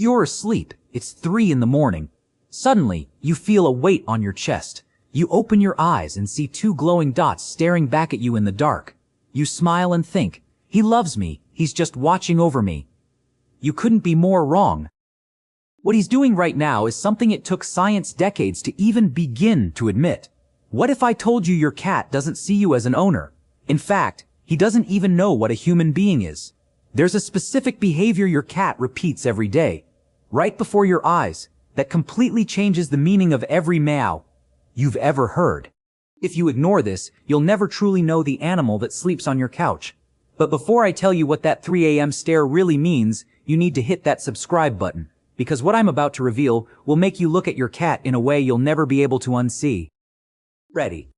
You're asleep. It's 3 in the morning. Suddenly, you feel a weight on your chest. You open your eyes and see 2 glowing dots staring back at you in the dark. You smile and think, he loves me, he's just watching over me. You couldn't be more wrong. What he's doing right now is something it took science decades to even begin to admit. What if I told you your cat doesn't see you as an owner? In fact, he doesn't even know what a human being is. There's a specific behavior your cat repeats every day, right before your eyes, that completely changes the meaning of every meow you've ever heard. If you ignore this, you'll never truly know the animal that sleeps on your couch. But before I tell you what that 3 a.m. stare really means, you need to hit that subscribe button, because what I'm about to reveal will make you look at your cat in a way you'll never be able to unsee. Ready?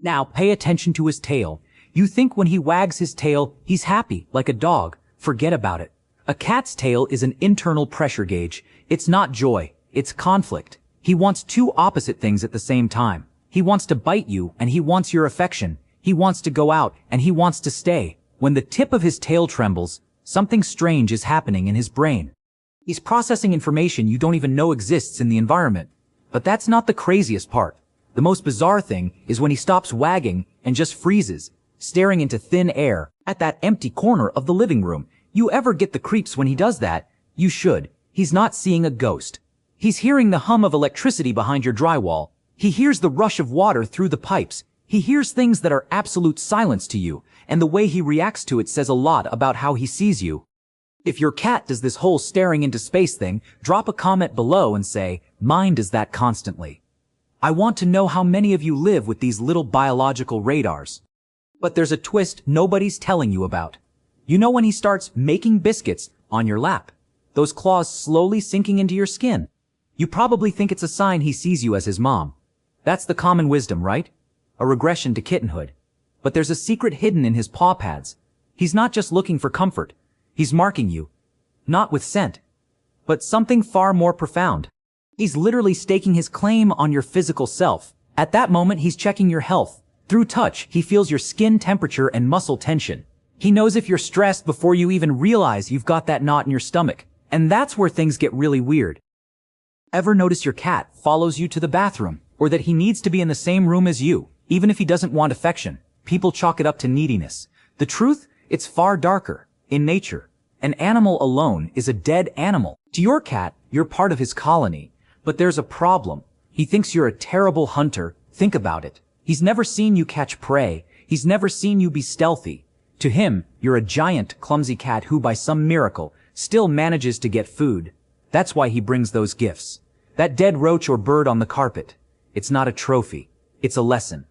Now pay attention to his tail. You think when he wags his tail, he's happy, like a dog. Forget about it. A cat's tail is an internal pressure gauge. It's not joy, it's conflict. He wants 2 opposite things at the same time. He wants to bite you, and he wants your affection. He wants to go out, and he wants to stay. When the tip of his tail trembles, something strange is happening in his brain. He's processing information you don't even know exists in the environment. But that's not the craziest part. The most bizarre thing is when he stops wagging and just freezes, staring into thin air at that empty corner of the living room. You ever get the creeps when he does that? You should. He's not seeing a ghost. He's hearing the hum of electricity behind your drywall. He hears the rush of water through the pipes. He hears things that are absolute silence to you, and the way he reacts to it says a lot about how he sees you. If your cat does this whole staring into space thing, drop a comment below and say, mine does that constantly. I want to know how many of you live with these little biological radars. But there's a twist nobody's telling you about. You know when he starts making biscuits on your lap, those claws slowly sinking into your skin. You probably think it's a sign he sees you as his mom. That's the common wisdom, right? A regression to kittenhood. But there's a secret hidden in his paw pads. He's not just looking for comfort. He's marking you. Not with scent, but something far more profound. He's literally staking his claim on your physical self. At that moment, he's checking your health. Through touch, he feels your skin temperature and muscle tension. He knows if you're stressed before you even realize you've got that knot in your stomach. And that's where things get really weird. Ever notice your cat follows you to the bathroom, or that he needs to be in the same room as you, even if he doesn't want affection? People chalk it up to neediness. The truth? It's far darker. In nature, an animal alone is a dead animal. To your cat, you're part of his colony. But there's a problem. He thinks you're a terrible hunter. Think about it. He's never seen you catch prey. He's never seen you be stealthy. To him, you're a giant, clumsy cat who, by some miracle, still manages to get food. That's why he brings those gifts. That dead roach or bird on the carpet. It's not a trophy. It's a lesson.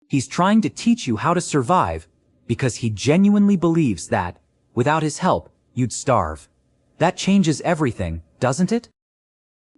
He's trying to teach you how to survive because he genuinely believes that, without his help, you'd starve. That changes everything, doesn't it?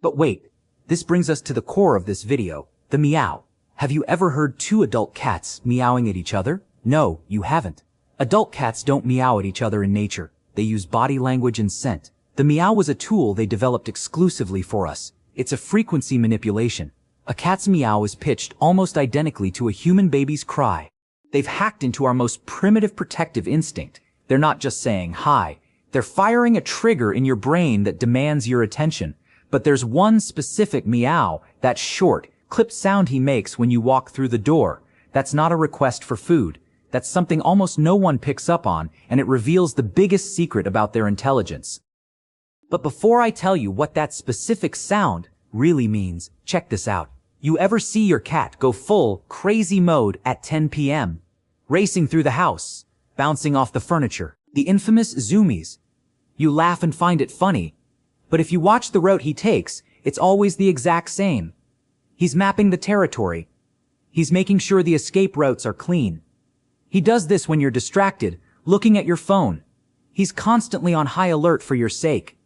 But wait. This brings us to the core of this video, the meow. Have you ever heard 2 adult cats meowing at each other? No, you haven't. Adult cats don't meow at each other in nature. They use body language and scent. The meow was a tool they developed exclusively for us. It's a frequency manipulation. A cat's meow is pitched almost identically to a human baby's cry. They've hacked into our most primitive protective instinct. They're not just saying hi. They're firing a trigger in your brain that demands your attention. But there's one specific meow, that short, clipped sound he makes when you walk through the door. That's not a request for food. That's something almost no one picks up on, and it reveals the biggest secret about their intelligence. But before I tell you what that specific sound really means, check this out. You ever see your cat go full crazy mode at 10 p.m.? Racing through the house, bouncing off the furniture, the infamous zoomies. You laugh and find it funny. But if you watch the route he takes, it's always the exact same. He's mapping the territory. He's making sure the escape routes are clean. He does this when you're distracted, looking at your phone. He's constantly on high alert for your sake.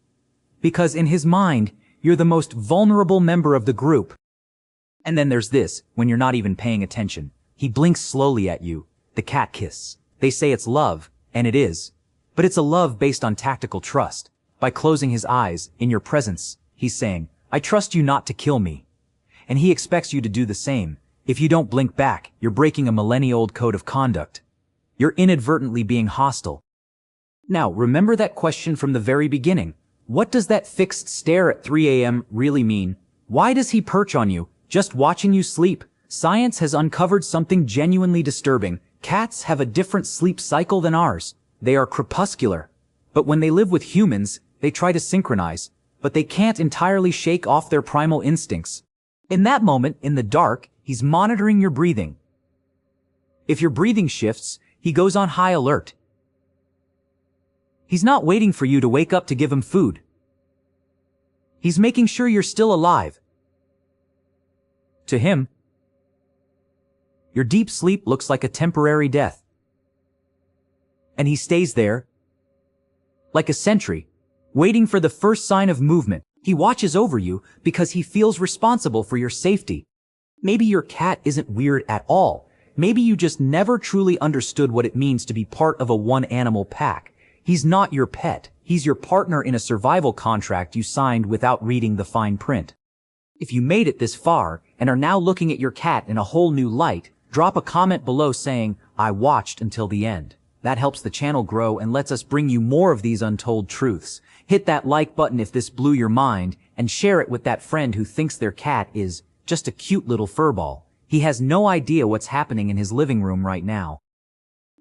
Because in his mind, you're the most vulnerable member of the group. And then there's this, when you're not even paying attention. He blinks slowly at you. The cat kiss. They say it's love, and it is. But it's a love based on tactical trust. By closing his eyes, in your presence, he's saying, I trust you not to kill me. And he expects you to do the same. If you don't blink back, you're breaking a millennia-old code of conduct. You're inadvertently being hostile. Now, remember that question from the very beginning. What does that fixed stare at 3 a.m. really mean? Why does he perch on you, just watching you sleep? Science has uncovered something genuinely disturbing. Cats have a different sleep cycle than ours. They are crepuscular. But when they live with humans, they try to synchronize, but they can't entirely shake off their primal instincts. In that moment, in the dark, he's monitoring your breathing. If your breathing shifts, he goes on high alert. He's not waiting for you to wake up to give him food. He's making sure you're still alive. To him, your deep sleep looks like a temporary death. And he stays there, like a sentry, waiting for the first sign of movement. He watches over you because he feels responsible for your safety. Maybe your cat isn't weird at all. Maybe you just never truly understood what it means to be part of a one-animal pack. He's not your pet. He's your partner in a survival contract you signed without reading the fine print. If you made it this far and are now looking at your cat in a whole new light, drop a comment below saying, "I watched until the end." That helps the channel grow and lets us bring you more of these untold truths. Hit that like button if this blew your mind, and share it with that friend who thinks their cat is just a cute little furball. He has no idea what's happening in his living room right now.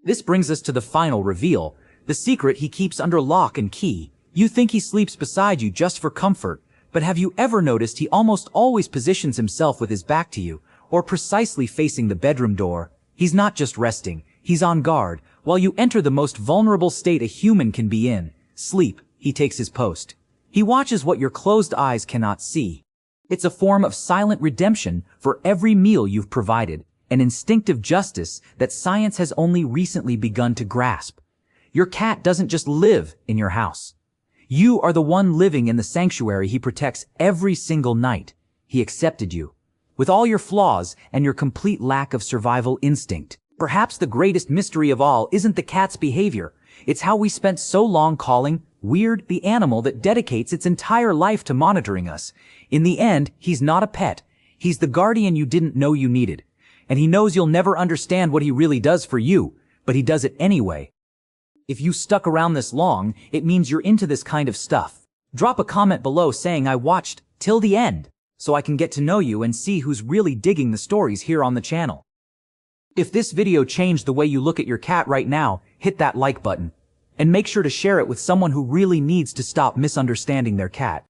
This brings us to the final reveal, the secret he keeps under lock and key. You think he sleeps beside you just for comfort, but have you ever noticed he almost always positions himself with his back to you, or precisely facing the bedroom door? He's not just resting, he's on guard. While you enter the most vulnerable state a human can be in, sleep, he takes his post. He watches what your closed eyes cannot see. It's a form of silent redemption for every meal you've provided, an instinctive justice that science has only recently begun to grasp. Your cat doesn't just live in your house. You are the one living in the sanctuary he protects every single night. He accepted you, with all your flaws and your complete lack of survival instinct. Perhaps the greatest mystery of all isn't the cat's behavior. It's how we spent so long calling weird the animal that dedicates its entire life to monitoring us. In the end, he's not a pet. He's the guardian you didn't know you needed. And he knows you'll never understand what he really does for you, but he does it anyway. If you stuck around this long, it means you're into this kind of stuff. Drop a comment below saying I watched till the end, so I can get to know you and see who's really digging the stories here on the channel. If this video changed the way you look at your cat right now, hit that like button. And make sure to share it with someone who really needs to stop misunderstanding their cat.